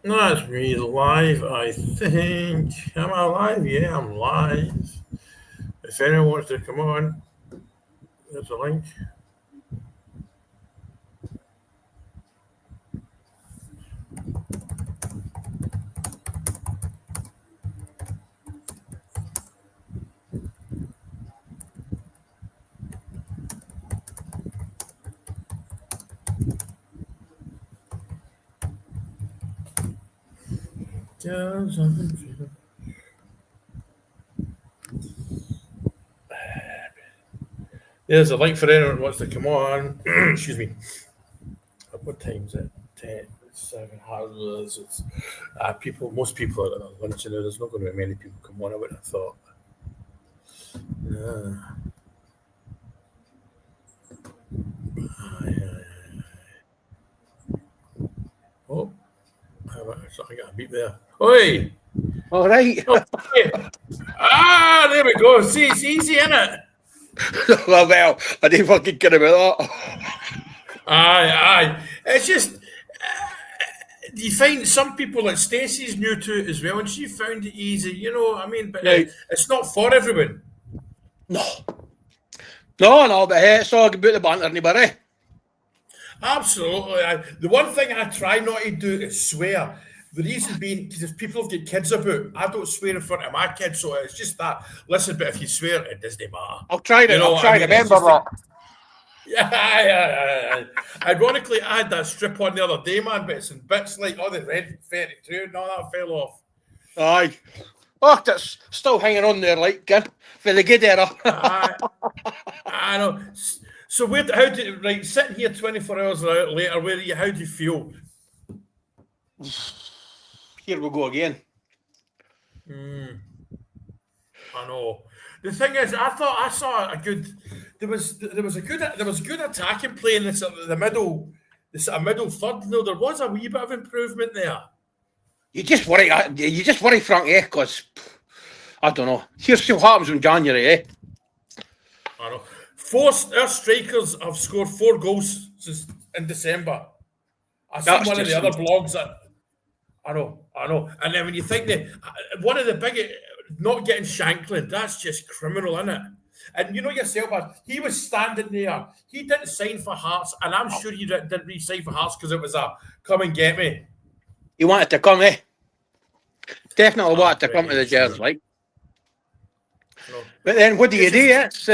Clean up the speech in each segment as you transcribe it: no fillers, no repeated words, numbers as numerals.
No, that's me live, I think. Am I live? Yeah, I'm live. If anyone wants to come on, there's a link. There's a link for anyone who wants to come on. Excuse me. What time is it? 10, 7, it's, most people are at lunch, there's not going to be many people come on, I would have thought. Uh, oh, I got a beat there. Oi! All right. Oh, there we go. See, it's easy, isn't it? Well, I didn't fucking care about that. Aye. It's just, you find some people, like Stacey's new to it as well, and she found it easy, you know what I mean? But Right. it's not for everyone. No, but hey, it's all about the banter, anybody. Absolutely. The one thing I try not to do is swear. The reason being, because if people have got kids about, I don't swear in front of my kids, so it's just that. Listen, but if you swear, it doesn't matter. I'll try to remember that. Yeah. Ironically, I had that strip on the other day, man, but it's in bits like all the red 32 and all that fell off. Aye. Oh, that's still hanging on there, like, for the good era. I know. So, sitting here 24 hours later, how do you feel? Here we go again. I know. The thing is, I thought I saw a good. There was good attacking play in the middle, the sort of middle third. No, there was a wee bit of improvement there. You just worry, Frank, because I don't know. Here's what happens in January, I know. Our strikers have scored 4 goals since in December. I seen one of the other blogs that. I know. And then when you think that one of the big, not getting Shankland, that's just criminal, isn't it? And you know yourself, he was standing there. He didn't sign for Hearts, and I'm sure he didn't re-sign for Hearts because it was a come and get me. He wanted to come, Definitely wanted to come to the Gers, like. No. But then what do you do? It's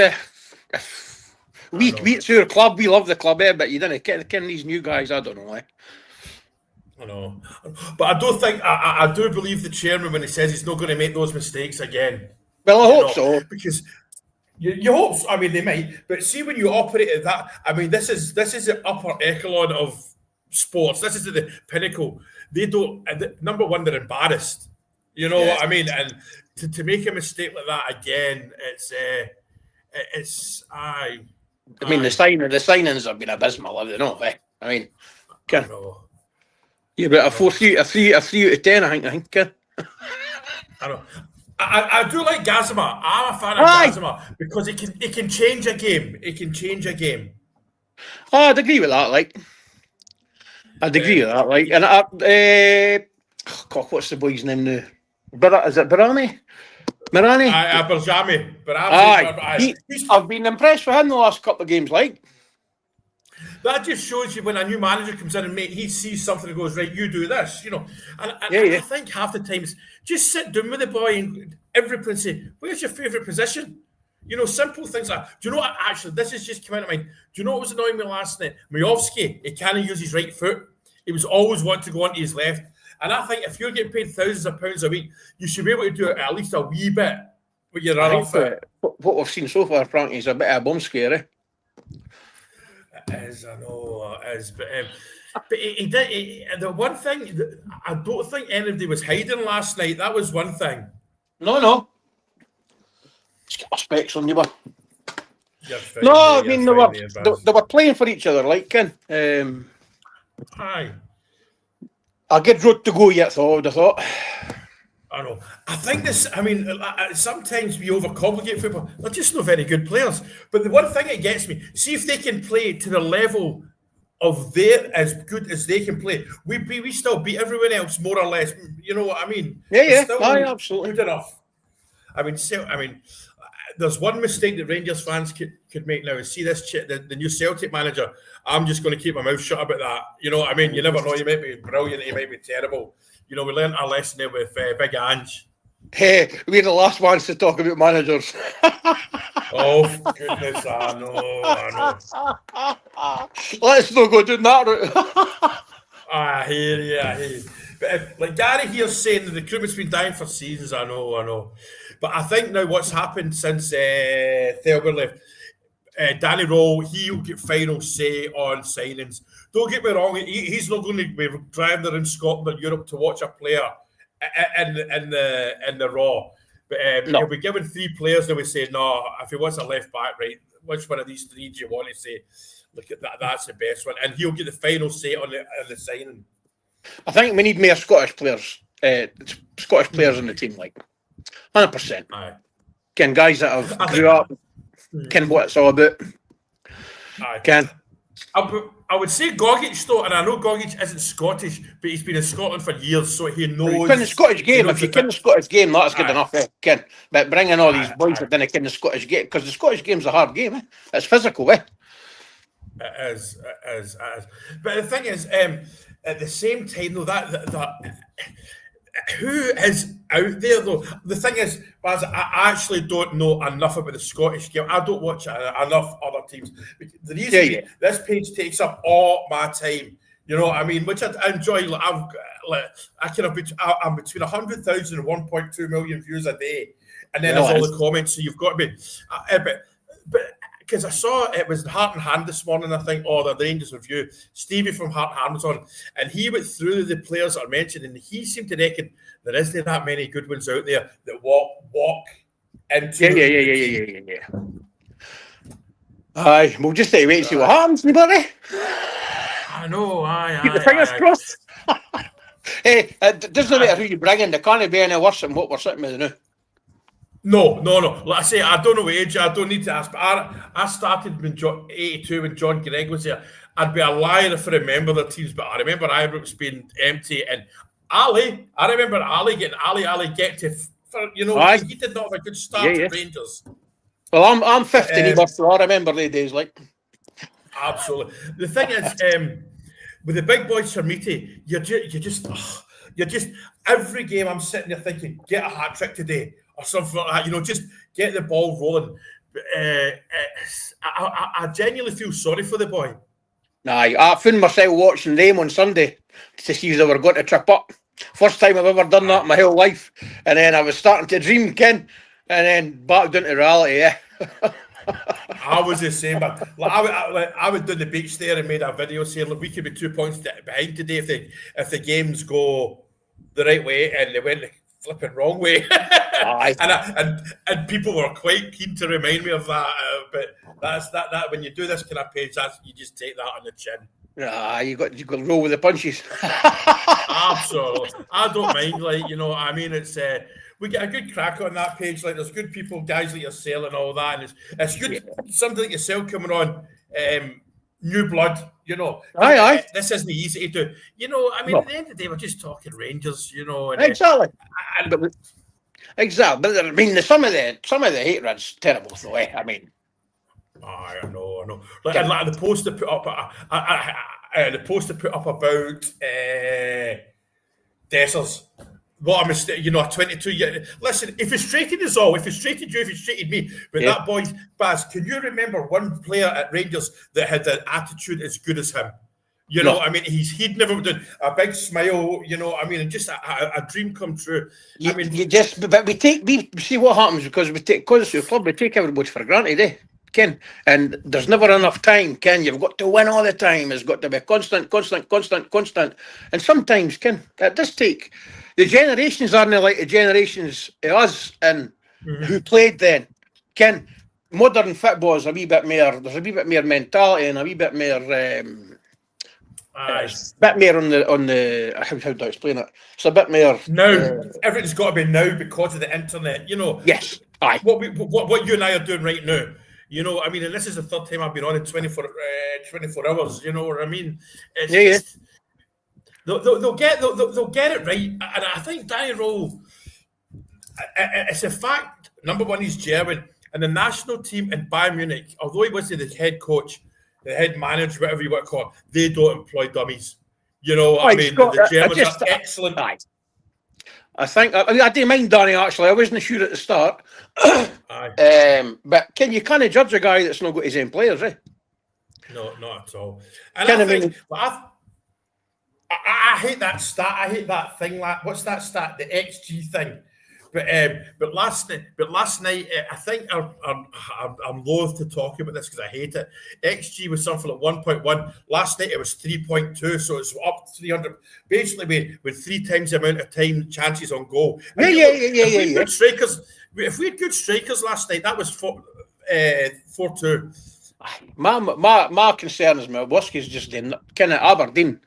it's our club. We love the club, but you didn't get these new guys. I don't know, I know, but I don't think I do believe the chairman when he says he's not going to make those mistakes again. Well, I hope so, because you hope. I mean, they might, but see when you operate at that. I mean, this is the upper echelon of sports. This is the pinnacle. They don't. Number one, they're embarrassed. You know what I mean? And to make a mistake like that again, it's. I mean, the signings have been abysmal, have they not? I mean, yeah, but a 3 out of 10, I think. I know. I do like Gazima. I'm a fan of Gazima because it can change a game. It can change a game. Oh, I'd agree with that. And God, what's the boy's name now? Is it Barani? Marani? Barjami. I've been impressed with him the last couple of games, That just shows you when a new manager comes in and he sees something and goes, right, you do this, And I think half the times, just sit down with the boy and everybody say, where's your favourite position? Simple things like, do you know what, actually, this has just come out of mind. Do you know what was annoying me last night? Majovsky, he can't use his right foot. He was always wanting to go onto his left. And I think if you're getting paid thousands of pounds a week, you should be able to do it at least a wee bit with your other foot. What we've seen so far, Frankie, is a bit of a bum scare, It is, I know it is, but he did. The one thing, I don't think anybody was hiding last night. That was one thing. No. Just get my specs on you, man. No, I mean they were playing for each other, Aye. I'll get road to go yet, though, I would have thought. I know. I think this, sometimes we overcomplicate football. They're just not very good players. But the one thing that gets me, see if they can play to the level of their as good as they can play, we still beat everyone else more or less. You know what I mean? Yeah, Still absolutely. good enough. I mean, there's one mistake that Rangers fans could make now. Is see this the new Celtic manager. I'm just going to keep my mouth shut about that. You know what I mean? You never know. You might be brilliant. You might be terrible. You know, we learned our lesson there with Big Ange. Hey, we're the last ones to talk about managers. Oh, goodness, I know. Let's not go down that route. I hear you. But like Gary here's saying the recruitment's been dying for seasons, I know. But I think now what's happened since Thelber left, Danny Rowe, he'll get final say on signings. Don't get me wrong, he's not going to be driving around Scotland or Europe to watch a player in the Raw. But he'll be given 3 players and we say, no, if he wants a left back, right, which one of these 3 do you want to say? Look at that, that's the best one. And he'll get the final say on the signing. I think we need more Scottish players. Scottish players in the team, like 100%. Aye. Ken guys that have grew up, ken what it's all about. Aye. Ken. I would say Gogic though, and I know Gogic isn't Scottish, but he's been in Scotland for years, so he knows. You ken the Scottish game. If you ken the Scottish game, that's good enough, Ken. But bringing all these boys that didn't ken the Scottish game, because the Scottish game's a hard game, It's physical, It is. But the thing is, at the same time, though, that who is out there though? The thing is, Baz, I actually don't know enough about the Scottish game. I don't watch enough other teams. The reason this page takes up all my time, you know what I mean, which I enjoy. I'm between 100,000 and 1.2 million views a day, and then there's all the comments. So you've got to be, but. Because I saw it was Heart and Hand this morning, I think, or the Rangers Review. Stevie from Heart and Hand was on, and he went through the players that are mentioned, and he seemed to reckon there isn't that many good ones out there that walk into. Yeah. Aye, we'll just wait and see what happens, buddy. I know, keep the fingers crossed. Hey, it doesn't matter who you bring in, they can't be any worse than what we're sitting with now. No. Like I say, I don't know age. I don't need to ask. But I started when 82 when John Gregg was there. I'd be a liar if I remember the teams, but I remember Ibrox being empty. And I remember Ali get to, he did not have a good start at Rangers. Well, I'm 50, so I remember the days like. Absolutely. The thing is, with the big boys for Meaty, you're just every game I'm sitting there thinking, get a hat trick today. Or something like that, just get the ball rolling. I genuinely feel sorry for the boy. Aye, I found myself watching them on Sunday to see if they were going to trip up. First time I've ever done that in my whole life. And then I was starting to dream, Ken, and then back down to reality, I was the same, but I was down the beach there and made a video saying, look, we could be 2 points behind today if the games go the right way, and they went the flipping wrong way. and people were quite keen to remind me of that. But that's that when you do this kind of page, you just take that on the chin. You got to roll with the punches. Absolutely, I don't mind. I mean, it's we get a good crack on that page. Like, there's good people, guys like yourself and all that, and it's good. Something like yourself coming on, new blood. Aye. This isn't easy to do. I mean, at the end of the day, we're just talking Rangers. And, exactly. Exactly. But I mean, some of the hatred's terrible, though. I mean, I know. Like the post to put up, about Dessers. What a mistake! A 22-year. Listen, it frustrated us all. It frustrated you. It frustrated me. But that boy, Baz, can you remember one player at Rangers that had an attitude as good as him? I mean, he'd never done a big smile. I mean, just a dream come true. But we see what happens because we take everybody for granted, Ken. And there's never enough time, Ken. You've got to win all the time. It's got to be constant. And sometimes, Ken, it does take. The generations aren't like the generations of us and who played then. Ken, modern football is a wee bit more. There's a wee bit more mentality and a wee bit more. Bit more on the how do I explain it? It's a bit more now. Everything's got to be now because of the internet. Yes. Aye. What you and I are doing right now. You know, I mean, and this is the third time I've been on in 24 hours. You know what I mean? It's Yeah. just, they'll get it right, and I think Danny Rowe. It's a fact. Number one, he's German, and the national team in Bayern Munich, although he wasn't the head coach, the head manager, whatever you want to call it, they don't employ dummies. You know what I mean? The Germans are excellent. I think I didn't mind Danny actually. I wasn't sure at the start. But can you kind of judge a guy that's not got his own players, eh? No, not at all. And I hate that stat. I hate that thing. What's that stat? The XG thing. But last night, I think I'm loath to talk about this because I hate it. XG was something like 1.1. Last night it was 3.2, so it's up 300. Basically, with 3 times the amount of time chances on goal. Yeah. Strikers. If we had good strikers last night, that was 4-2. My concern is Milwaukee's just in kind of Aberdeen.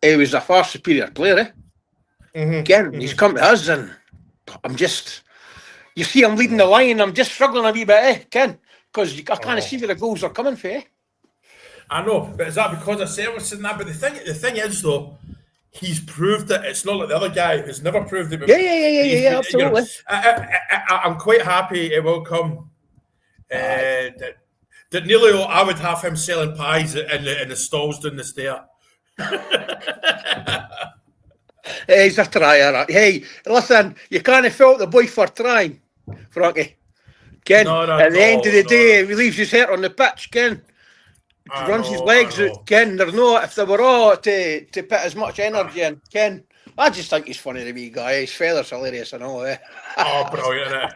He was a far superior player, eh? Again, he's come to us, and I'm just, you see, I'm leading the line. I'm just struggling a wee bit, eh, Ken? Because I kind of see where the goals are coming from, eh? I know, but is that because of service and that? But the thing is, though, he's proved it. It's not like the other guy who's never proved it. Yeah, absolutely. You know, I'm quite happy it will come. That nearly I would have him selling pies in the stalls down the stair. He's a trier. Hey, listen, you can't fault the boy for trying, Frankie. Ken, at the end of the day, he leaves his head on the pitch, Ken. He runs his legs out, Ken. There's no, if they were all to put as much energy in, Ken, I just think he's funny, the wee guy. His feather's hilarious and all, eh? Oh, brilliant, isn't it?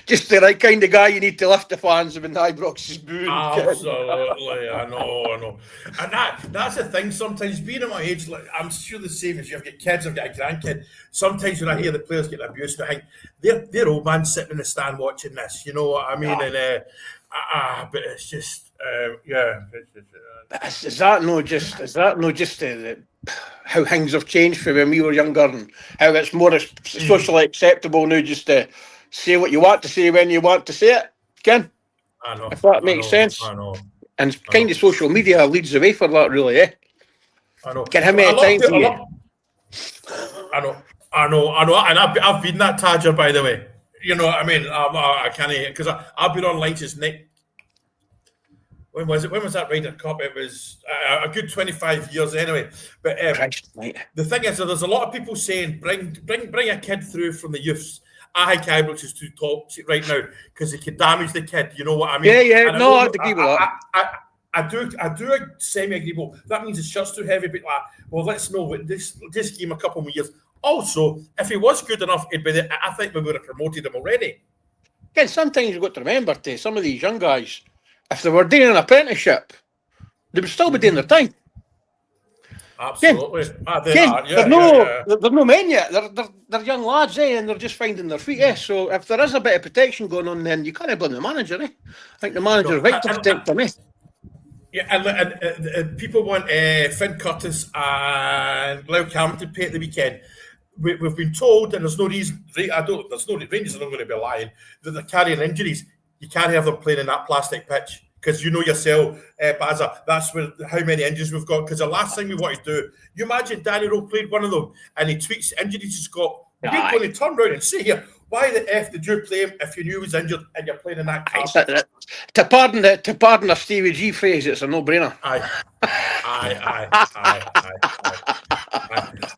Just the right kind of guy you need to lift the fans when Ibrox is booing. Absolutely, I know. And that's the thing, sometimes being at my age, like, I'm sure the same as you've got kids, I've got a grandkid. Sometimes when I hear the players getting abused, I think they're old man sitting in the stand watching this, you know what I mean? And but it's just Is that not just how things have changed from when we were younger, and how it's more socially acceptable now just to say what you want to say when you want to say it, Ken? I know. If that makes sense. I know. And kind of social media leads the way for that, really, eh? I know. Ken, how many times I know. And I've been that Tadger, by the way. You know what I mean? I can't, because I've been online since Nick. When was it? When was that Ryder Cup? It was a good 25 years anyway. But the thing is, there's a lot of people saying, bring a kid through from the youths. I think Ibrox is too toxic right now because it could damage the kid. You know what I mean? Yeah. And no, I'd agree with that. I do semi-agree. Well, that means his shirt's too heavy. But let's know. Just give him a couple more years. Also, if he was good enough, it'd be I think we would have promoted him already. Again, sometimes you've got to remember, some of these young guys, if they were doing an apprenticeship, they would still be doing their time. Absolutely. They're no men yet. They're young lads, eh, and they're just finding their feet, eh. So if there is a bit of protection going on, then you can't blame the manager, eh. I think the manager is right to protect them, eh. Yeah, and people want Finn Curtis and Lyle Cameron to play at the weekend. We've been told, and there's no reason. There's no Rangers are not going to be lying that they're carrying injuries. You can't have them playing in that plastic pitch. Because you know yourself, Bazza, that's how many injuries we've got. Because the last thing we want to do, you imagine Danny Rowe played one of them and he tweets injuries he's got. You're going to turn around and say here, why the F did you play him if you knew he was injured and you're playing in that car? To pardon a Stevie G phrase, it's a no-brainer. Aye.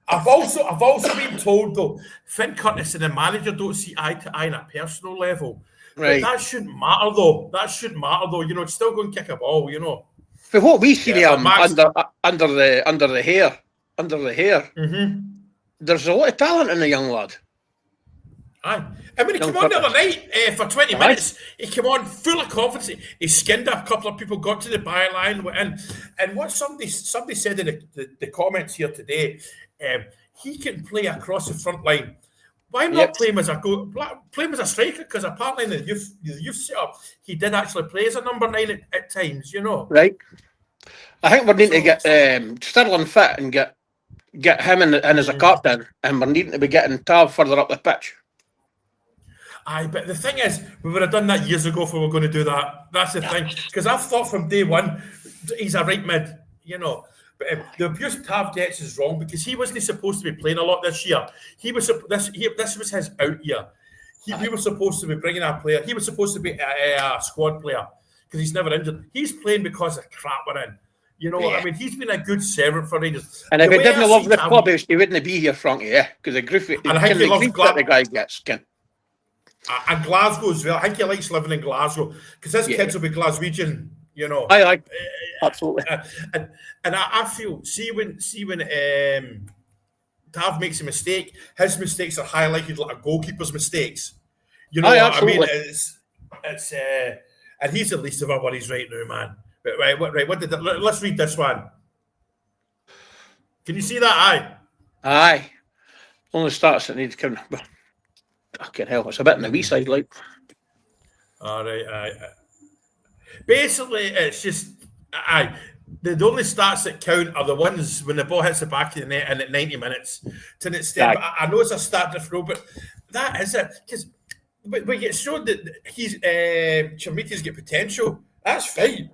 I've also been told, though, Finn Curtis and the manager don't see eye to eye on a personal level. Right. But that shouldn't matter, though. You know, it's still going to kick a ball, you know. For what we see under the hair, there's a lot of talent in the young lad. Aye. And when he came on the other night for 20 minutes, he came on full of confidence. He skinned a couple of people, got to the byline, and what somebody said in the comments here today, he can play across the front line. Why not play him as a striker? Because apparently in the youth setup, he did actually play as a number 9 at times, you know. Right. I think we're needing to get Sterling fit and get him in as a captain, and we're needing to be getting Tav further up the pitch. Aye, but the thing is, we would have done that years ago if we were going to do that. That's the thing. Because I've thought from day one, he's a right mid, you know. But the abuse Tav gets is wrong because he wasn't supposed to be playing a lot this year. He was this was his out year. We were supposed to be bringing a player. He was supposed to be a squad player because he's never injured. He's playing because of crap we're in. You know, I mean, he's been a good servant for Rangers. And if he didn't love the club, he wouldn't be here, Frankie, because the grief that the guy gets, Ken. And Glasgow as well. I think he likes living in Glasgow because his kids will be Glaswegian, you know. Aye, absolutely. And I feel, see when Tav makes a mistake, his mistakes are highlighted like a goalkeeper's mistakes. You know what absolutely. I mean? It's and he's the least of our worries right now, man. Let's read this one. Can you see that? Aye. Only starts that need to come. Fucking hell, it's a bit on the wee side, like. All right, aye. Basically, it's just the only stats that count are the ones when the ball hits the back of the net and at 90 minutes. To an extent, I know it's a start to throw, but that is it. Because we get showed that he's Chermiti's got potential. That's fine,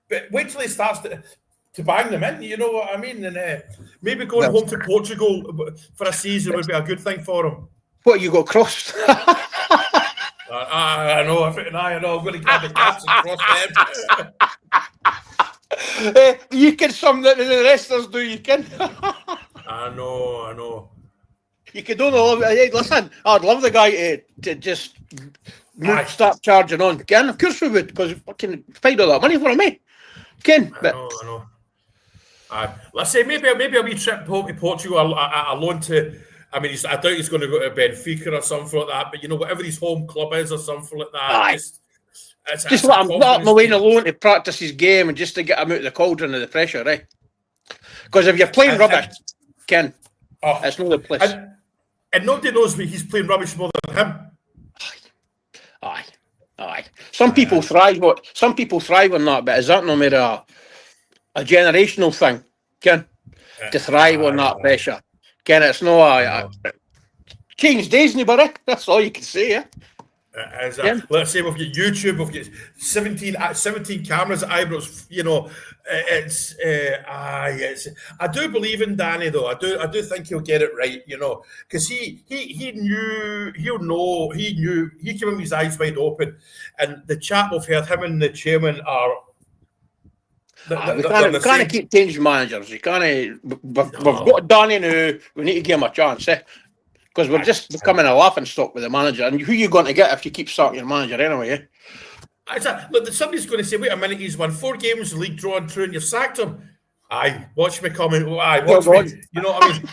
but wait till he starts to bang them in. You know what I mean? And maybe going home to Portugal for a season would be a good thing for him. What, you got crossed? I know. I'm going to grab the cats and cross them. You can some that the rest of us do. You can. I know. You could only love. Hey, listen, I'd love the guy to just start charging on. Ken, of course we would, because we can find all that money for him, eh? Ken, I know. Let's say maybe a wee trip home to Portugal, a loan to. I mean, I doubt he's going to go to Benfica or something like that. But you know, whatever his home club is or something like that. Just let him away alone to practice his game and just to get him out of the cauldron of the pressure, right? Because if you're playing rubbish, Ken, it's not the place. And nobody knows me. He's playing rubbish more than him. Aye. Some people thrive on that, but is that no more a generational thing, Ken? To thrive on that pressure. Ken, it's no change days, anybody. That's all you can say, yeah. Let's say we've got YouTube, we've got 17 cameras at Ibrox. You know, I do believe in Danny though. I do think he'll get it right. You know, because he knew, he came in with his eyes wide open, and the chat we've heard, him and the chairman are. We can't keep changing managers. You can't. We've got Danny now. We need to give him a chance, eh? Because we're just becoming a laughing stock with the manager. And who are you going to get if you keep starting your manager anyway, eh? Look, somebody's going to say, wait a minute, he's won 4 games, league draw and through, and you've sacked him. Aye, watch me coming. Watch me. You know what I mean?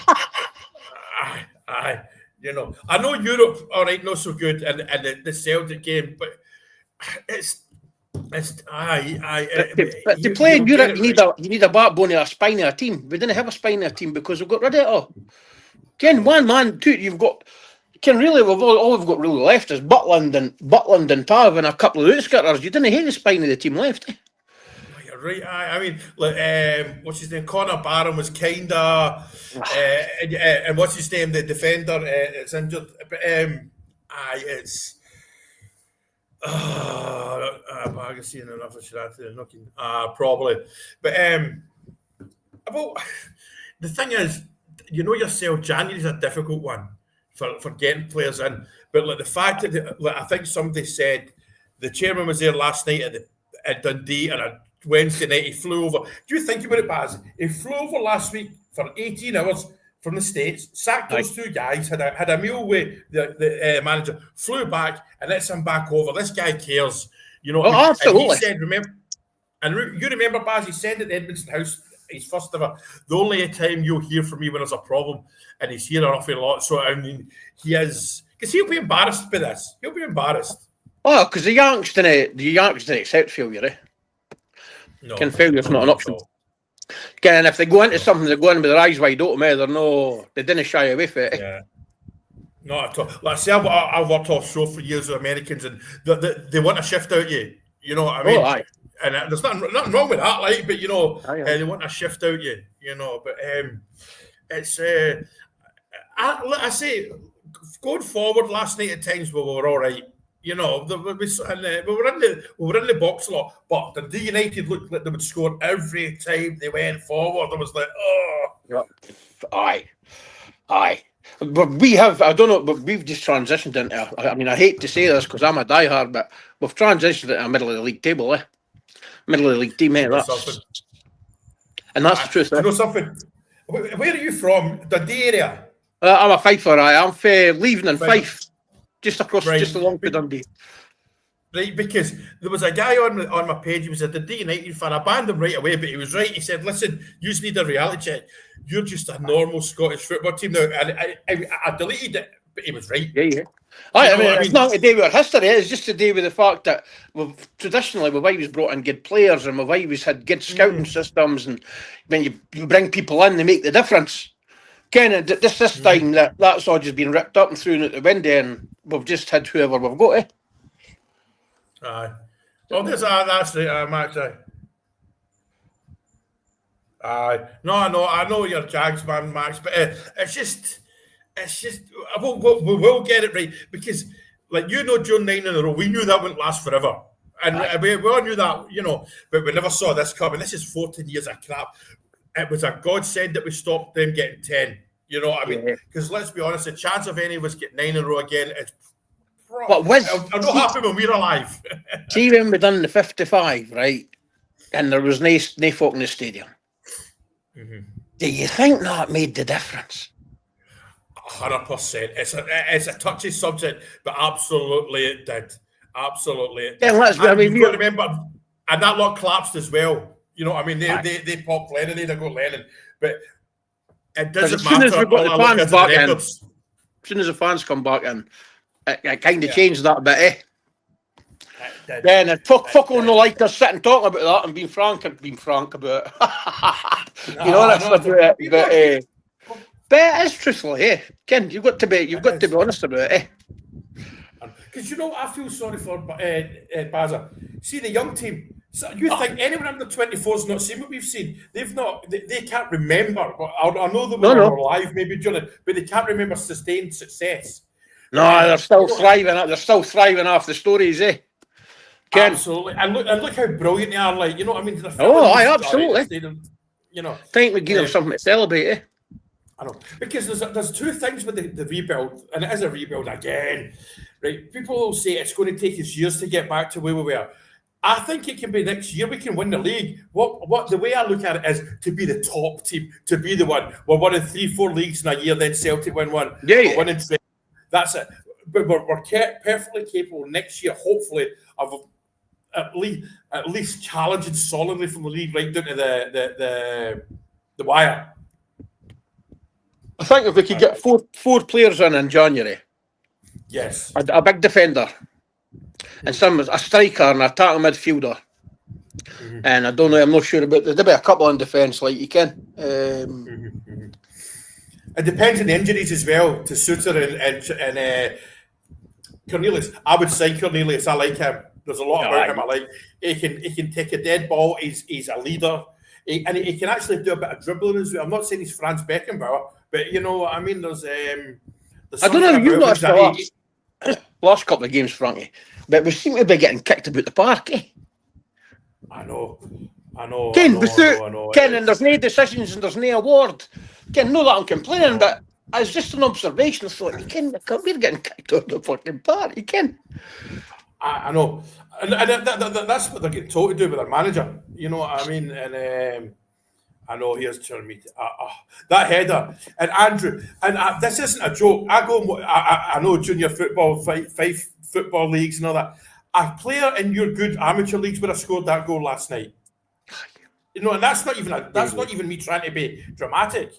Aye. You know, I know Europe, all right, not so good, and the Celtic game, but it's But to play in Europe, you need a backbone of a spine of a team. We didn't have a spine of a team because we've got rid of it all. Ken, one man, two. You've got. Ken, really, all we've got really left is Butland and Tav and a couple of outskitters. You didn't have the spine of the team left. You're right. I mean, what's his name? Connor Barron was kinda, and what's his name? The defender is injured. But it's. I've seen enough of Shirati knocking. Probably, but about the thing is, you know yourself, January is a difficult one for getting players in. But like the fact that I think somebody said the chairman was there last night at Dundee, and a Wednesday night he flew over. Do you think about it, Baz? He flew over last week for 18 hours from the States, sacked those 2 guys, had a meal with the manager, flew back, and lets him back over. This guy cares, you know. Absolutely. And he said, you remember, Baz, he said at the Edmondson House, his first ever, the only time you'll hear from me when there's a problem, and he's here an awful lot. So, I mean, he is, because he'll be embarrassed by this. He'll be embarrassed. Oh, because the Yanks didn't accept failure, eh? No. Failure's not an option. And if they go into something, they go in with their eyes wide open, they didn't shy away from it. Yeah. Not at all. Like I say, I've worked offshore for years with Americans, and they want to shift out you. You know what I mean? Aye. And there's nothing wrong with that, like, but you know, they want to shift out you. You know, but it's. I say, going forward last night at times we were all right. You know, we were in the box a lot, but the United looked like they would score every time they went forward. I was like, oh, aye. But we have, I don't know, but we've just transitioned into, I mean, I hate to say this because I'm a diehard, but we've transitioned into a middle of the league table, middle of the league team, and that's the truth. You know something? Where are you from? Dundee area? I'm a Fifer, I'm leaving in Fife, just across, just along to Dundee. Right, because there was a guy on my page, he was a Dundee United fan. I banned him right away, but he was right. He said, listen, you just need a reality check. You're just a normal Scottish football team now. And I deleted it, but he was right. Yeah. I mean, it's not to do with our history, it's just to do with the fact that traditionally we've always brought in good players and we've always had good scouting systems, and when you bring people in, they make the difference. Ken, this time that's all just been ripped up and thrown out the window, and we've just had whoever we've got, Aye. Well, that's right, Max. Aye. No, I know you're Jags man, Max, but it's just, we will get it right, because, like, during 9 in a row, we knew that wouldn't last forever. And we all knew that, but we never saw this coming. This is 14 years of crap. It was a godsend that we stopped them getting 10. You know what I mean? Because let's be honest, the chance of any of us get 9 in a row again is I'm not happy when we're alive. See, when we done the 55, right, and there was no folk in the stadium, do you think that made the difference? 100%. It's a touchy subject, but absolutely it did. Absolutely it did. Yeah, you've got to remember, and that lot collapsed as well. You know what I mean? They popped Lennon, they got Lennon, but it doesn't matter. As soon as the fans come back in, it kind of changed that a bit, Then fuck all no like us sitting talking about that and being frank about it. You know that's about it. But it is truthful, Ken, you've got to be honest about it, Because I feel sorry for Baza. See the young team. So you think anyone under 24 has not seen what we've seen? They've not. They can't remember. I know they were alive maybe during it, but they can't remember sustained success. No, they're still thriving. They're still thriving off the stories, Ken? Absolutely. And look how brilliant they are. Like, you know what I mean? Absolutely. Think we give them something to celebrate, I know, because there's two things with the rebuild, and it is a rebuild again, right? People will say it's going to take us years to get back to where we were. I think it can be next year we can win the league. What the way I look at it is to be the top team, to be the one. We're winning 3-4 leagues in a year, then Celtic win one. We're winning 3. That's it. But we're perfectly capable next year, hopefully, of at least challenging solidly from the league right down to the wire. I think if we could get four players in January, yes, a big defender, and a striker and a attacking midfielder, and I don't know, I'm not sure about there'll be a couple in defence, like you can. It depends on the injuries as well to Suter and Cornelius. I would say Cornelius. I like him. There's a lot about him I like. He can take a dead ball. He's a leader. He can actually do a bit of dribbling as well. I'm not saying he's Franz Beckenbauer, but you know what I mean. There's I don't know. You watched the last couple of games, Frankie, but we seem to be getting kicked about the park. I know. Ken, and there's no decisions and there's no award. Ken, know that I'm complaining, but it's just an observation. I thought, we're getting kicked out of the fucking park. You can. I know, and that's what they're getting told to do with their manager. You know what I mean? And I know here's telling me that header and Andrew. And this isn't a joke. I know junior football, five football leagues and all that. A player in your good amateur leagues would have scored that goal last night. You know, and that's not even me trying to be dramatic.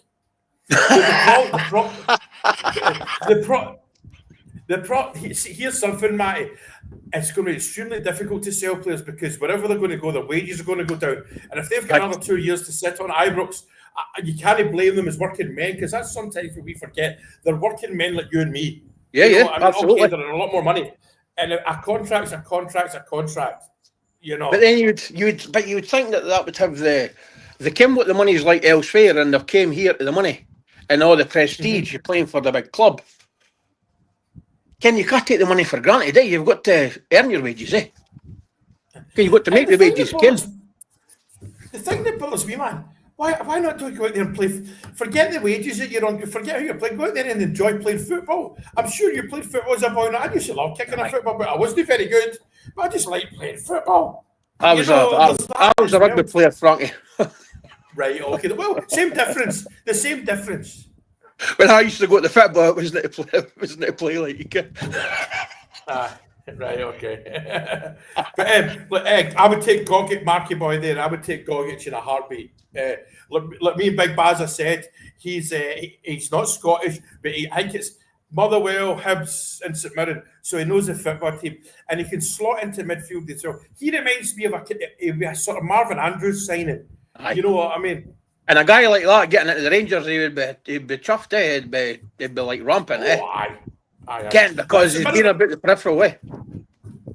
Here's something, Matty. It's going to be extremely difficult to sell players because wherever they're going to go, their wages are going to go down. And if they've got another 2 years to sit on Ibrox, you can't blame them as working men because that's sometimes what we forget. They're working men like you and me. Absolutely. Okay, they're a lot more money, and a contract's a contract. You know. But then you would think that would have they came what the money's like elsewhere, and they've came here to the money and all the prestige. You're playing for the big club. Ken, you can't take the money for granted, eh? You've got to earn your wages, eh? You've got to make the wages, Ken. The thing that bothers me, man, why not do go out there and play? Forget the wages that you're on. Forget who you're playing. Go out there and enjoy playing football. I'm sure you played football as a boy. I used to love kicking a football, but I wasn't very good. But I just like playing football. I was a rugby player, Frankie. Right, okay. Well, same difference. The same difference. When I used to go to the football, it wasn't to play like you can. Right, okay. But I would take Gogic, Marky Boy there. I would take Gogic in a heartbeat. Like me and Big Bazza said, he's not Scottish, but I think it's Motherwell, Hibs, and St Mirren, so he knows the football team, and he can slot into midfield as well. He reminds me of a sort of Marvin Andrews signing. Aye. You know what I mean? And a guy like that getting into the Rangers, he'd be chuffed, eh? He'd be like rampant, eh? Aye. Ken, because he's been about the peripheral way.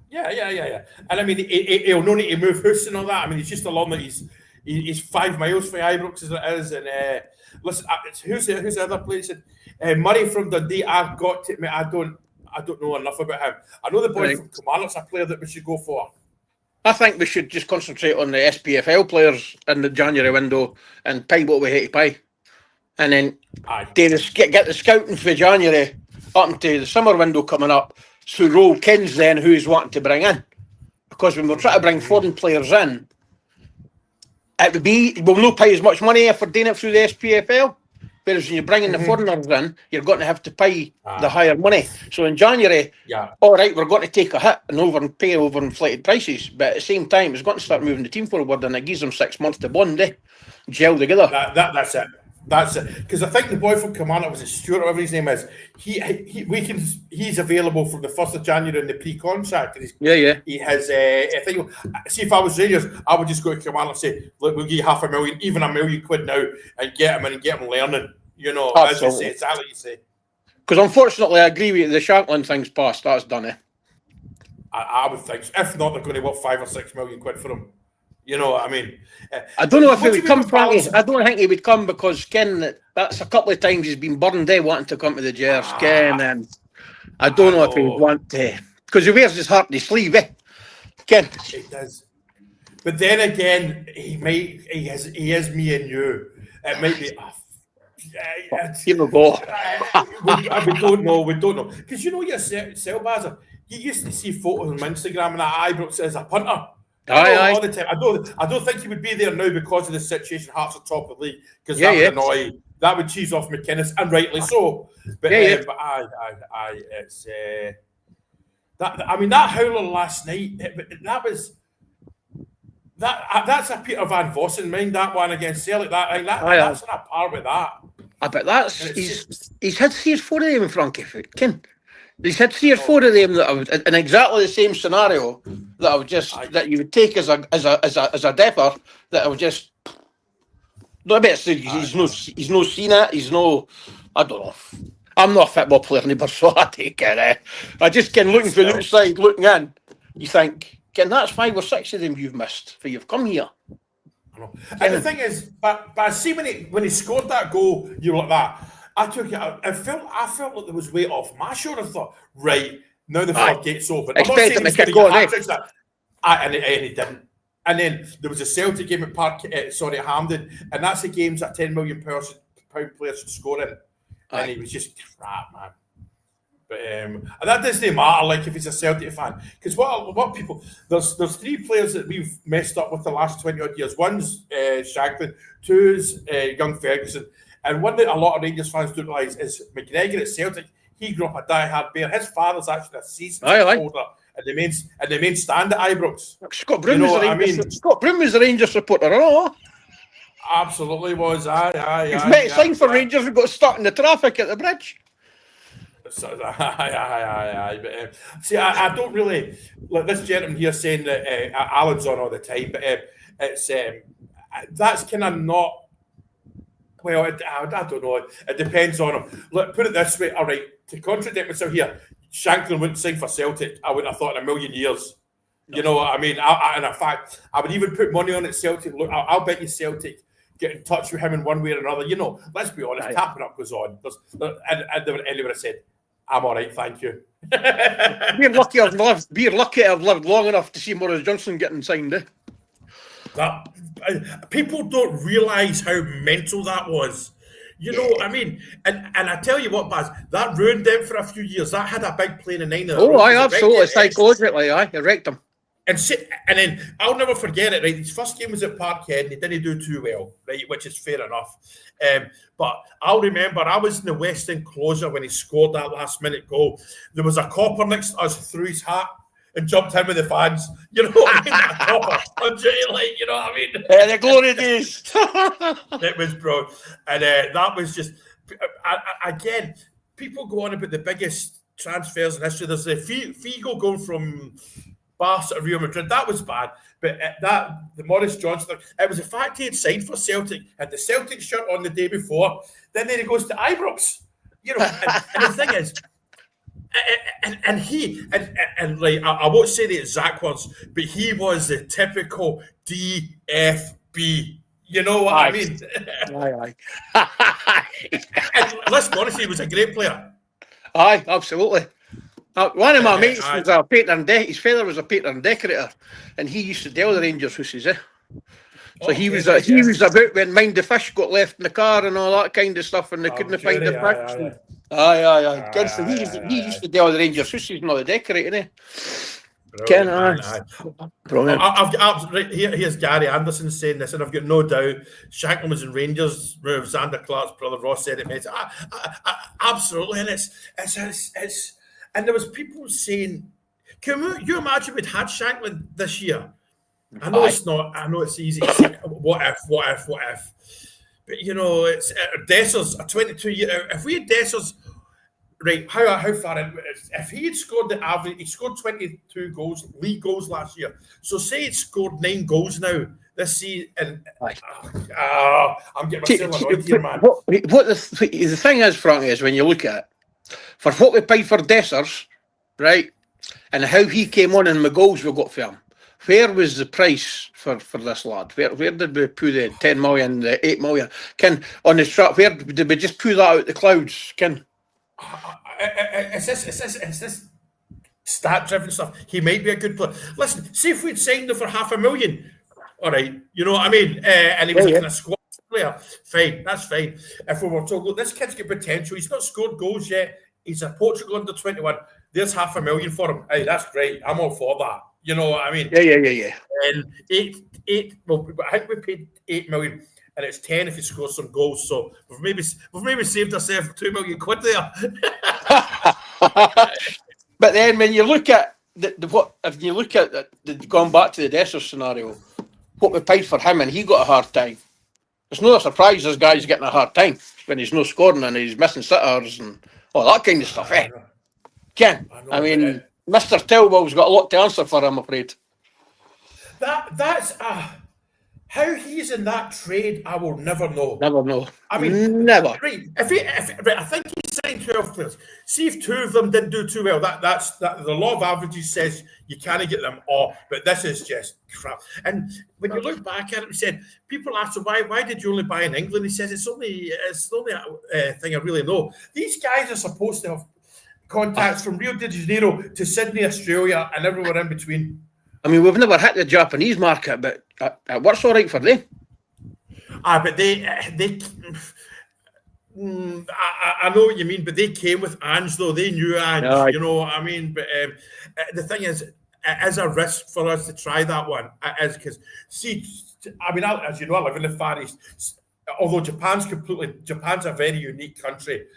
Yeah. And I mean, he'll no need to move house and all that. I mean, he's just along that he's 5 miles from Ibrox as it is. And listen, who's the other place? Murray from Dundee. I don't know enough about him. I know the boy from Kilmarnock's a player that we should go for. I think we should just concentrate on the SPFL players in the January window and pay what we hate to pay. And then get the scouting for January up into the summer window coming up. So roll Kins then who he's wanting to bring in. Because when we're trying to bring foreign players in, we'll not pay as much money if we're doing it through the SPFL. Whereas when you're bringing the foreigners in, you're going to have to pay the higher money. So in January, all right, we're going to take a hit and pay over inflated prices. But at the same time, it's going to start moving the team forward, and it gives them 6 months to bond, gel together. That's it. That's it. Because I think the boy from Kilmarnock, was it Stuart, whatever his name is, he's available from the 1st of January in the pre-contract. He has, I think, see, if I was Rangers, I would just go to Kilmarnock and say, look, we'll give you £500,000, even £1 million now, and get him in and get him learning. You know, absolutely. As you say, exactly what you say. Because unfortunately, I agree with you, the Shankland thing's passed, that's done, eh? I would think so. If not, they're going to want £5 or £6 million for him. You know what I mean? I don't know if he would come, Frankie. I don't think he would come because Ken, that's a couple of times he's been burned, wanting to come to the Gers, Ken, and I don't know if he would want to, because he wears his heart on his sleeve, Ken. He does. But then again, he is me and you. It might be. Here we go. We don't know. Because you know yourself, Bazza, you used to see photos on Instagram and that Ibrox as a punter. All the time. I don't think he would be there now because of the situation. Hearts are top of the league because that would annoy. That would cheese off McInnes, and rightly so. But it's that. I mean, that howler last night. That's a Peter Van Vossen mind. That one against Celtic. That's on a par with that. I bet he's had 3 or 4 of them, Frankie. Ken. He's had 3 or 4 of them that I would, in exactly the same scenario that I would just that you would take as a depper. That I would just. No, I bet he's no seen it. He's no. I don't know. I'm not a football player anymore, so I take it. I just can looking from the outside, looking in. You think, Ken, that's 5 or 6 of them you've missed for you've come here. And the thing is, but I see when he scored that goal, you were like that. I took it. I felt like there was weight off my shoulder. I thought, right now the floodgates open. I'm not saying he's going to get that, and he didn't. And then there was a Celtic game at at Hampden, and that's the games that £10 million player should score in. And he was just crap, man. But and that doesn't matter, like if he's a Celtic fan, because what people there's 3 players that we've messed up with the last 20 odd years. One's Shankland, 2's young Ferguson. And one that a lot of Rangers fans don't realise is McGregor at Celtic. He grew up a die-hard Bear. His father's actually a season holder at the main stand at Ibrox. Scott Broom was a Rangers supporter. Oh, absolutely was. He's made a sign for Rangers and got stuck in the traffic at the bridge. See, I don't really like this gentleman here saying that Alan's on all the time, but it's that's kind of not. Well, I don't know. It depends on him. Look, put it this way. All right, to contradict myself here, Shankland wouldn't sign for Celtic. I wouldn't have thought in a million years. You know what I mean? And in fact, I would even put money on it. Celtic. Look, I'll bet you Celtic get in touch with him in one way or another. You know, let's be honest. Tapping up goes on. And they would have said, I'm all right, thank you. We're lucky to have lived long enough to see Boris Johnson getting signed, eh? People don't realise how mental that was. You know, I mean, and I tell you what, Baz, that ruined them for a few years. That had a big play in the 9 of the Oh, road. aye, absolutely. Psychologically, aye, it wrecked him. And then I'll never forget it, right? His first game was at Parkhead and he didn't do too well, right? Which is fair enough. But I'll remember I was in the West End closer when he scored that last minute goal. There was a copper next to us, threw his hat and jumped in with the fans. You know what I mean? A copper on duty, like, you know what I mean? The glory days. It was bro. And that was just, again, people go on about the biggest transfers in history. There's the Figo going from Barca to Real Madrid. That was bad. But the Maurice Johnson, it was the fact he had signed for Celtic, had the Celtic shirt on the day before. Then he goes to Ibrox. You know, and the thing is, and like I won't say the exact words, but he was the typical DFB. You know what I mean? Aye. And let's be honest, he was a great player. Aye, absolutely. One of my mates was a painter and his father was a painter and decorator, and he used to deal with Rangers horses, eh? So he was about when Mind the Fish got left in the car and all that kind of stuff, and they couldn't find the fish. Aye. He used to deal with the Rangers horses, not the decorating, eh? Brilliant. Here's Gary Anderson saying this, and I've got no doubt Shankland was in Rangers. Xander Clark's brother Ross said it. Absolutely, and it's and there was people saying, "Can you imagine we'd had Shankland this year?" I know it's not. I know it's easy to say, what if? But you know, it's Dessers, a 22-year. If we had Dessers, right? How far in? If he had scored the average, he scored 22 goals, league goals last year. So say he'd scored 9 goals now this season. And I'm getting myself annoyed here, man. What the thing is, Frankie, is when you look at it, for what we paid for Dessers, right, and how he came on and the goals we got for him. Where was the price for this lad? Where did we put the 10 million, the 8 million? On the strap, where did we just pull that out the clouds? It's this stat-driven stuff. He might be a good player. Listen, see if we'd signed him for $500,000. All right, you know what I mean? And he was a kind of squad player. Fine, that's fine. If we were told, look, this kid's got potential. He's not scored goals yet. He's a Portugal under 21. There's $500,000 for him. Hey, that's great. I'm all for that. You know what I mean? Yeah. And eight. Well, I think we paid £8 million, and it's 10 if he scores some goals. So we've maybe saved ourselves £2 million there. But then when you look at going back to the Dessers scenario, what we paid for him, and he got a hard time. It's no surprise this guy's getting a hard time when he's no scoring and he's missing sitters and all that kind of stuff. I mean, Mr. Tillwell's got a lot to answer for, I'm afraid. That's how he's in that trade, I will never know. Never know. I mean, never. Right. I think he signed 12 players. See if 2 of them didn't do too well. That's the law of averages says you can't get them all. But this is just crap. And when you look back at it, we said people asked him why did you only buy in England? He says it's the only thing I really know. These guys are supposed to have contacts from Rio de Janeiro to Sydney, Australia, and everywhere in between. I mean, we've never hit the Japanese market, but it works all right for them. But they I know what you mean, but they came with Ange, though. They knew Ange, you know what I mean? But the thing is, it is a risk for us to try that one. It is because, see, I mean, as you know, I live in the Far East. Although Japan's a very unique country.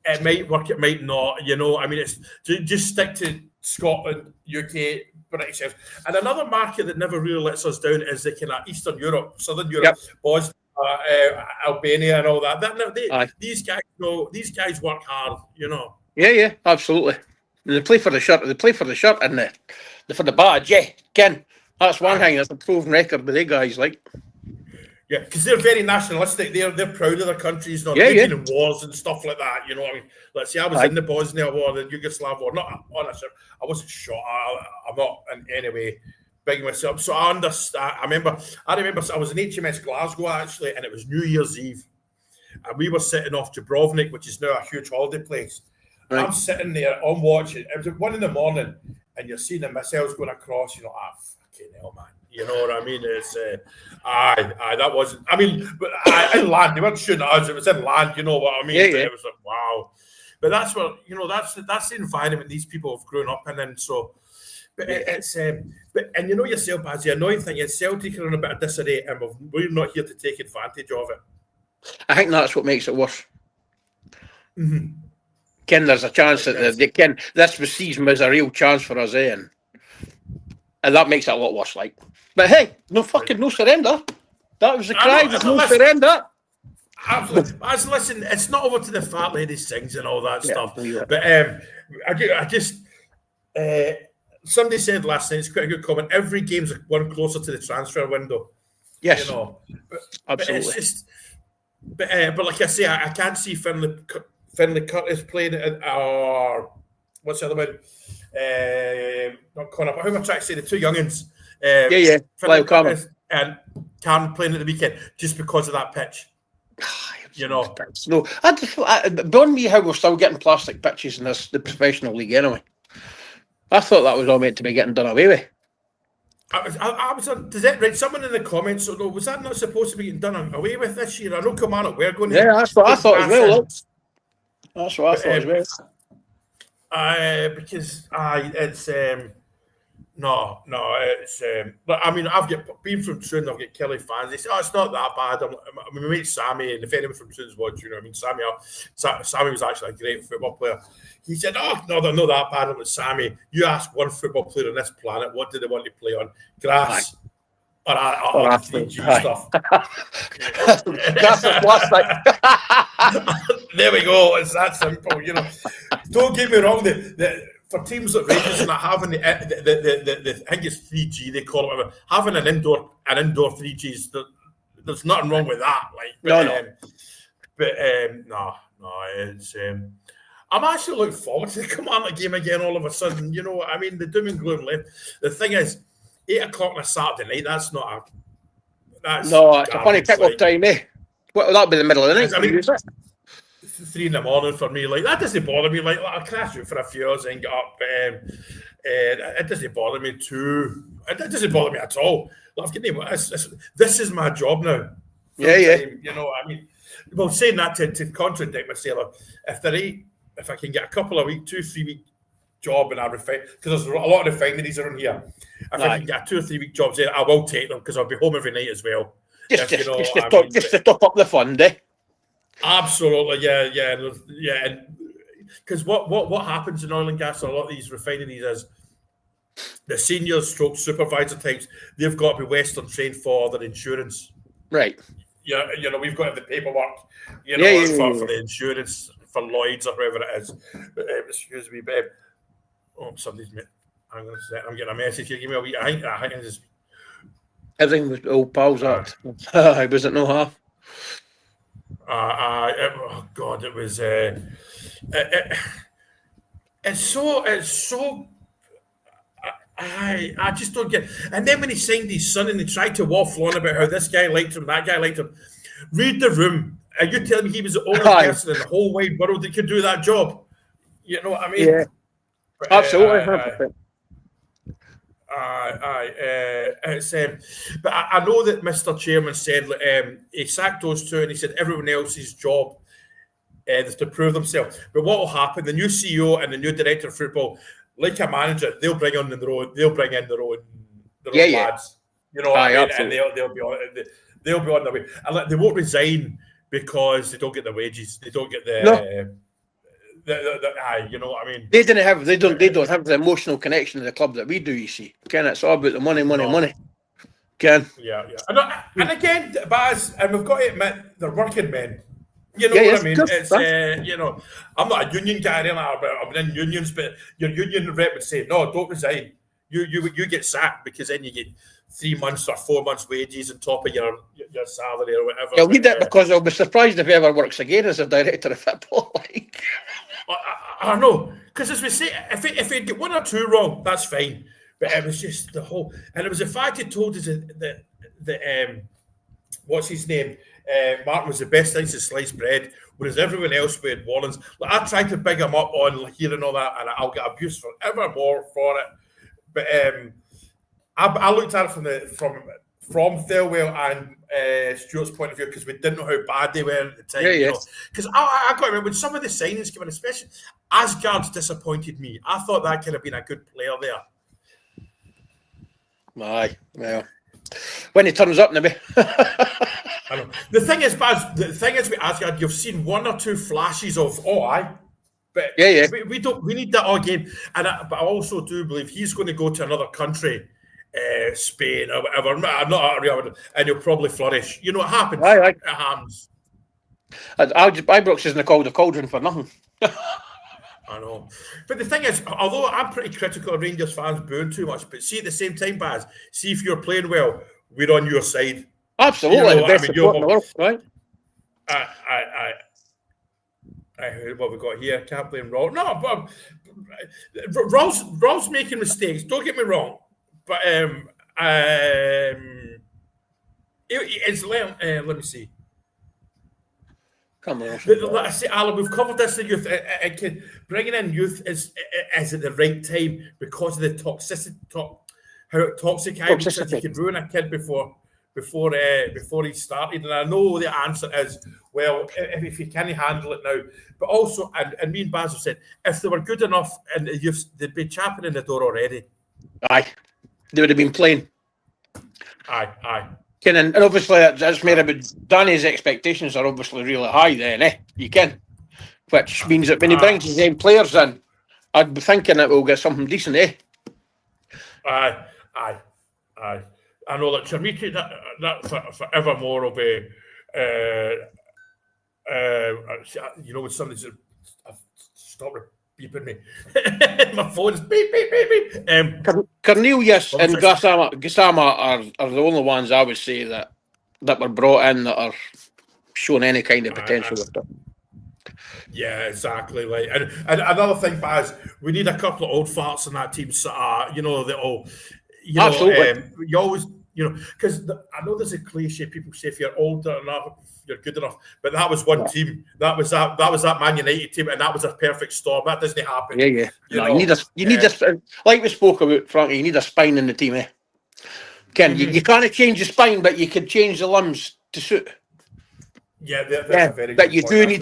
It might work, it might not, you know. I mean, it's just stick to Scotland, UK, British. And another market that never really lets us down is the kind of Eastern Europe, Southern Europe, Bosnia, Albania, and all that. These guys work hard, you know. Yeah, absolutely. They play for the shirt. They play for the shirt and for the badge. Yeah, Ken. That's one thing. That's a proven record with they guys, like. Yeah, because they're very nationalistic. They're proud of their countries. They've been in wars and stuff like that. You know what I mean? Let's see, I was in the Bosnia War, the Yugoslav War. Not honestly, I wasn't shot. I'm not in any way bigging myself. So I understand. I remember I was in HMS Glasgow actually, and it was New Year's Eve, and we were sitting off Dubrovnik, which is now a huge holiday place. Right. I'm sitting there on watching. It was at 1 a.m, and you're seeing the missiles going across. You know, fucking hell, man. You know what I mean? It's that wasn't. I mean, but inland, they weren't shooting at us. It was inland. You know what I mean? Yeah, But yeah. it was like, wow. But that's what, you know. That's the environment these people have grown up in, and so. But it's but and you know yourself, Baz, the annoying thing is Celtic are in a bit of disarray, and we're not here to take advantage of it. I think that's what makes it worse. Mm-hmm. Ken, there's a chance that they can. This season was a real chance for us, and that makes it a lot worse. Like, but hey, no surrender. That was the cry. There's no surrender. Absolutely. Listen, it's not over to the fat lady sings and all that stuff. Yeah. But I just somebody said last night, it's quite a good comment. Every game's one closer to the transfer window. Yes, you know, absolutely. But it's just, but like I say, I can't see Finlay Curtis playing it, or what's the other one? Not Connor, but who am I trying to say? The two youngins. Yeah. Finlay Curtis and Cameron playing at the weekend just because of that pitch. You know, no. Beyond me, how we're still getting plastic pitches in the professional league anyway. I thought that was all meant to be getting done away with. I was on. Does that right? Someone in the comments? So no, was that not supposed to be getting done away with this year? I know, Kilmarnock, we're going. Yeah, that's what I thought as well. That's what I thought as well. Because it's no, it's. But I mean, I've been from Troon. I've got Kelly fans. They say, "Oh, it's not that bad." I mean, my mate Sammy, and if anyone from Troon's watching, you know, I mean, Sammy was actually a great football player. He said, "Oh, no, they're not that bad." I'm like, Sammy, you ask one football player on this planet, what do they want to play on? Grass or 3G stuff? That's the plastic. There we go. It's that simple, you know. Don't get me wrong. For teams like Rangers and having the I think it's 3G they call it, whatever, having an indoor 3Gs, there's nothing wrong with that. Like, no, it's. I'm actually looking forward to the Kilmarnock game again. All of a sudden, you know, I mean, the doom and gloom left. The thing is, 8 o'clock on a Saturday night. That's not a. That's it's a funny pick-up time, eh? Well, that'll be the middle of the night. I mean, 3 a.m. for me, like that doesn't bother me. Like I'll crash out for a few hours and get up. It doesn't bother me too. It doesn't bother me at all. Like, this is my job now. Yeah. You know, I mean, well, saying that to contradict myself, if I can get a couple of week, 2-3 week job and I refine, because there's a lot of refineries around here. If I can get a 2 or 3 week jobs there, I will take them because I'll be home every night as well. Just to top up the fund, eh? Absolutely, yeah, and because what happens in oil and gas, a lot of these refineries is the senior stroke supervisor types, they've got to be Western trained for their insurance. Right. Yeah, you know, we've got to have the paperwork, you know, for the insurance, for Lloyd's or whoever it is. But, excuse me, but somebody's. I'm getting a message here. Give me a wee. I think it's. Everything was old pals act. Was it no half? Oh God, it was. It's so. I just don't get. And then when he signed his son and he tried to waffle on about how this guy liked him, that guy liked him. Read the room. Are you telling me he was the only person in the whole wide world that could do that job? You know what I mean? Yeah. But, absolutely. It's, but I know that Mr. Chairman said he sacked those two and he said everyone else's job is to prove themselves. But what will happen? The new CEO and the new director of football, like a manager, they'll bring in their own lads. You know, what I mean? And they'll be on their way. And they won't resign because they don't get the wages. They don't get the. You know what I mean? They don't have the emotional connection to the club that we do. You see, it's all about the money. Yeah. And again, Baz, and we've got to admit they're working men. You know what I mean? It's you know, I'm not a union guy, I've been in unions, but your union rep would say, no, don't resign. You get sacked because then you get 3 months or 4 months wages on top of your salary or whatever. I'll read that because I'll be surprised if he ever works again as a director of football. I know, because as we say, if he'd get 1 or 2 wrong, that's fine. But it was just the whole, and it was the fact he told us that what's his name? Martin was the best thing since sliced bread. whereas everyone else with Warlands, like, I tried to big him up on hearing all that, and I'll get abused forevermore for it. But I looked at it from Thelwell and Stuart's point of view, because we didn't know how bad they were at the time. Yeah, You know, because I got to remember when some of the signings came in, especially Asgard's disappointed me. I thought that could have been a good player there. Aye, well, when he turns up, maybe. I know. The thing is, Baz, with Asgard, you've seen one or two flashes of but Yeah. we don't. We need that all game, but I also do believe he's going to go to another country, Spain or whatever. I'm not real, and he'll probably flourish. You know, it happens. Aye. It happens. Ibrox isn't called the Cauldron for nothing. I know. But the thing is, although I'm pretty critical of Rangers fans booing too much, but see at the same time, Baz, see if you're playing well, we're on your side. Absolutely, You know, the best support in the world, right? I heard what we got here. Can't blame Raw. No, but Raw's making mistakes. Don't get me wrong, but it's let me see. Come on. Like I say, Alan, we've covered this in youth. Bringing in youth is at the right time because of the toxicity, how toxic I was. You could ruin a kid before he started. And I know the answer is, well, if you can't handle it now. But also, and me and Baz have said, if they were good enough and they'd be chapping in the door already. Aye. They would have been playing. Aye. And obviously, that's made about Danny's expectations are obviously really high then, You can. Which means that when he brings his own players in, I'd be thinking that we'll get something decent, Aye. I know that Chermiti, that forevermore will be, you know, when somebody's stop beeping me. My phone is beep. Cornelius and Gassama are the only ones I would say that were brought in that are showing any kind of potential with them. Yeah, exactly. Like, and another thing, Baz, we need a couple of old farts in that team. You know, that all. You know, absolutely. You always, you know, because I know there's a cliche. People say if you're older enough, you're good enough. But that was one team. That was that Man United team, and that was a perfect storm. That doesn't happen. Yeah. You need a like we spoke about, Frankie. You need a spine in the team, Ken, you can't change the spine, but you can change the limbs to suit. Yeah, that's a very but good you point.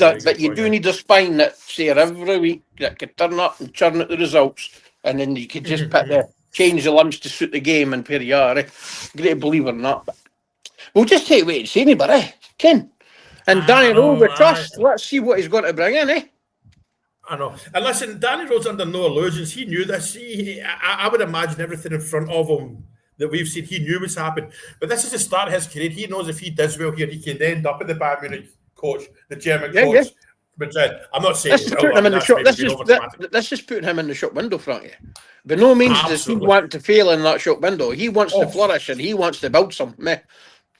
do need a spine that's there every week that could turn up and churn out the results, and then you could just change the limbs to suit the game and where you are. Great believer in that. But we'll just take wait and see, but Ken and Danny Rowe we trust. Let's see what he's going to bring in, I know. And listen, Danny Rowe's under no illusions. He knew this. I would imagine everything in front of him that we've seen, he knew what's happened. But this is the start of his career. He knows if he does well here, he can end up at the Bayern Munich coach, the German coach. Yeah. Madrid. I'm not saying this is putting him in the shop window, Frankie. By no means does he want to fail in that shop window. He wants to flourish and he wants to build something.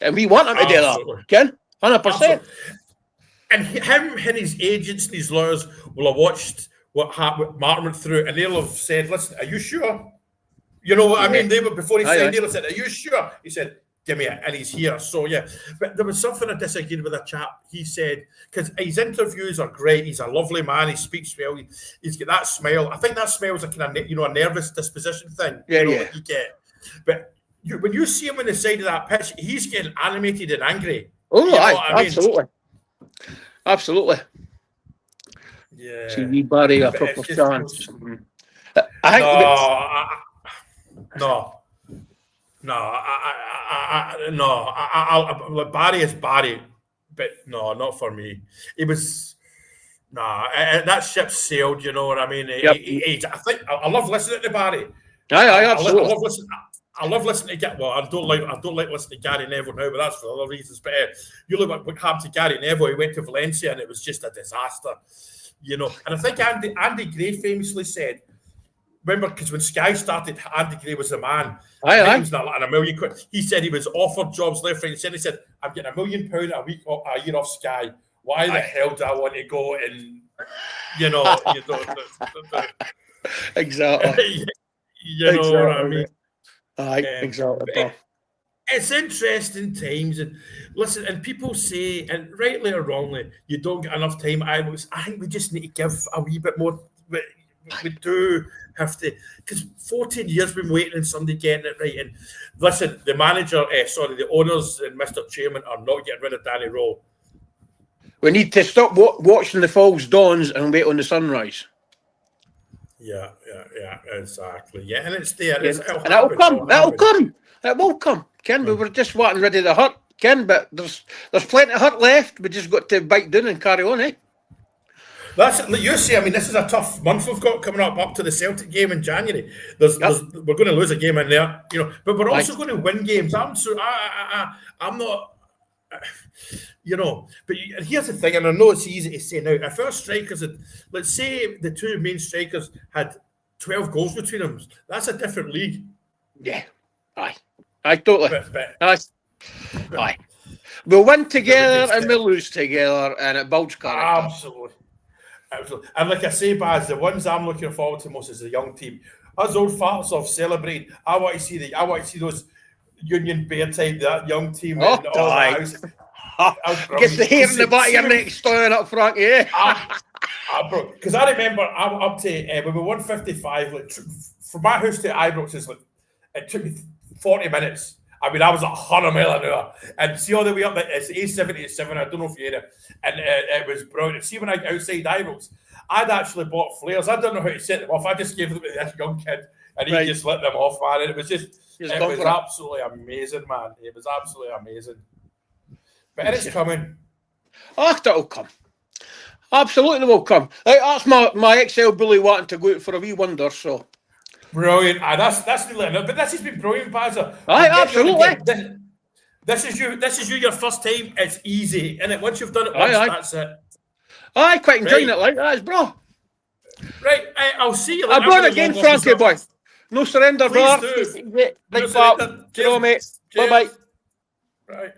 And we want him to do that. Ken? 100%. And him and his agents and his lawyers will have watched what Martin went through, and they'll have said, listen, are you sure? You know what I mean? They were, before he signed, they said, are you sure? He said, give me it, and he's here. So, yeah. But there was something I disagreed with a chap. He said, because his interviews are great. He's a lovely man. He speaks well. He's got that smile. I think that smile is a kind of, a nervous disposition thing. That you get. But when you see him on the side of that pitch, he's getting animated and angry. Oh, absolutely. Absolutely. Yeah. See, Barry, a proper chance. Barry is Barry, but no, not for me. It was that ship sailed. You know what I mean? Yep. I think I love listening to Barry. Absolutely. I love listening to I don't like listening to Gary Neville now, but that's for other reasons. But you look at what happened to Gary Neville. He went to Valencia and it was just a disaster. You know, and I think Andy Gray famously said, remember, because when Sky started, Andy Gray was the man. He was not like a million quid. He said he was offered jobs left, right, and centre. He said, I'm getting £1 million a week, a year off Sky. Why the hell do I want to go and, Exactly. You know what I mean? Exactly. It's interesting times, and listen, and people say, and rightly or wrongly, you don't get enough time. I think we just need to give a wee bit more. We do have to, because 14 years we've been waiting on somebody getting it right. And listen, the manager, the owners and Mr. Chairman are not getting rid of Danny Rowe. We need to stop watching the false dawns and wait on the sunrise. Yeah, exactly. Yeah, and it's there. And it'll come. It will come. Ken, we were just wanting rid of the hurt, Ken, but there's plenty of hurt left. We just got to bite down and carry on, eh? That's like you say. I mean, this is a tough month we've got coming up to the Celtic game in January. We're going to lose a game in there, but we're also going to win games. I'm not. But here's the thing, and I know it's easy to say now. If our strikers let's say the two main strikers had 12 goals between them, that's a different league. Yeah, aye, totally. Aye. We'll win together and we'll lose together, and it builds character. Absolutely. And like I say, Baz, the ones I'm looking forward to most is the young team. Us old farts of celebrating. I want to see those Union Bear type, that young team. Gets the hair in the back of your neck standing up front, yeah. Bro, because I remember I'm up to when we won 55. Like from my house to Ibrox, it took me 40 minutes. I mean, I was at 100 mile an hour, and see all the way up. It's A77. I don't know if you heard it, and it was brilliant. See, when I outside Ibrox, I'd actually bought flares. I don't know how to set them off. I just gave them to this young kid, and he just lit them off, man. And it was absolutely amazing, man. It was absolutely amazing. But it is coming. Oh, that'll come. Absolutely will come. That's my XL bully wanting to go out for a wee wonder, so. Brilliant. That's really enough. But this has been brilliant, Bazza. Aye, absolutely. This is your first time. It's easy. And once you've done it once, that's it. Aye, quite enjoying it like that, bro. Right. I'll see you later. I brought it again, Frankie boy. No surrender, Please brother. do. Big pop. Cheers, mate. Bye-bye. Right.